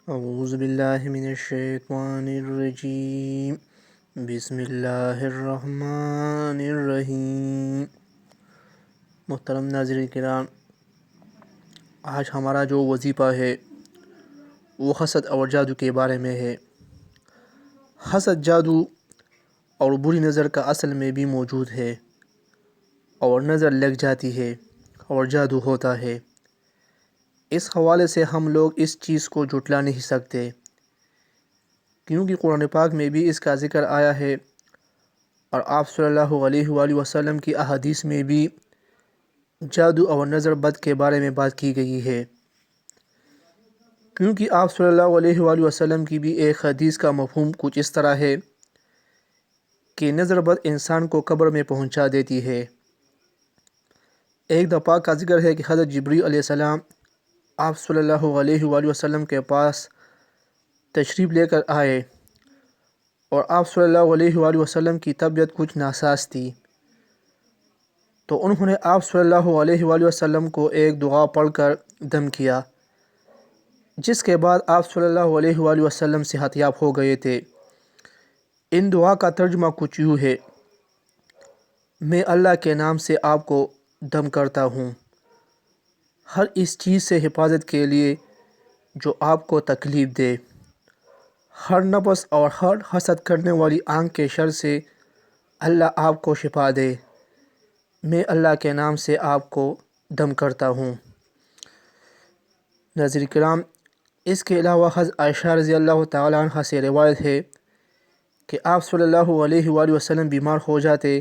اعوذ باللہ من الشیطان الرجیم، بسم اللہ الرحمن الرحیم۔ محترم ناظرین کرام، آج ہمارا جو وظیفہ ہے وہ حسد اور جادو کے بارے میں ہے۔ حسد، جادو اور بری نظر کا اصل میں بھی موجود ہے، اور نظر لگ جاتی ہے اور جادو ہوتا ہے۔ اس حوالے سے ہم لوگ اس چیز کو جھٹلا نہیں سکتے، کیونکہ قرآن پاک میں بھی اس کا ذکر آیا ہے، اور آپ صلی اللہ علیہ وآلہ وسلم کی احادیث میں بھی جادو اور نظر بد کے بارے میں بات کی گئی ہے۔ کیونکہ آپ صلی اللہ علیہ وآلہ وسلم کی بھی ایک حدیث کا مفہوم کچھ اس طرح ہے کہ نظر بد انسان کو قبر میں پہنچا دیتی ہے۔ ایک دفعہ کا ذکر ہے کہ حضرت جبریل علیہ السلام آپ صلی اللہ علیہ وآلہ وسلم کے پاس تشریف لے کر آئے، اور آپ صلی اللہ علیہ وآلہ وسلم کی طبیعت کچھ ناساز تھی، تو انہوں نے آپ صلی اللہ علیہ وآلہ وسلم کو ایک دعا پڑھ کر دم کیا، جس کے بعد آپ صلی اللہ علیہ وآلہ وسلم صحت یاب ہو گئے تھے۔ ان دعا کا ترجمہ کچھ یوں ہے: میں اللہ کے نام سے آپ کو دم کرتا ہوں، ہر اس چیز سے حفاظت کے لیے جو آپ کو تکلیف دے، ہر نفس اور ہر حسد کرنے والی آنکھ کے شر سے اللہ آپ کو شفا دے۔ میں اللہ کے نام سے آپ کو دم کرتا ہوں۔ ناظرین کرام، اس کے علاوہ حضرت عائشہ رضی اللہ تعالیٰ عنہ سے روایت ہے کہ آپ صلی اللہ علیہ وآلہ وسلم بیمار ہو جاتے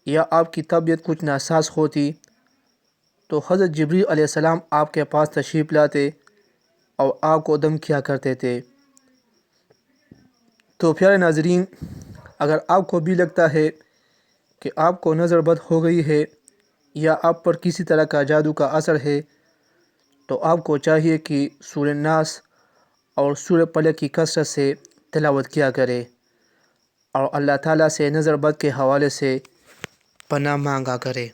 یا آپ کی طبیعت کچھ ناساز ہوتی تو حضرت جبریل علیہ السلام آپ کے پاس تشریف لاتے اور آپ کو دم کیا کرتے تھے۔ تو پیارے ناظرین، اگر آپ کو بھی لگتا ہے کہ آپ کو نظر بد ہو گئی ہے یا آپ پر کسی طرح کا جادو کا اثر ہے، تو آپ کو چاہیے کہ سورہ ناس اور سورہ فلق کی کثرت سے تلاوت کیا کرے، اور اللہ تعالیٰ سے نظر بد کے حوالے سے پناہ مانگا کرے۔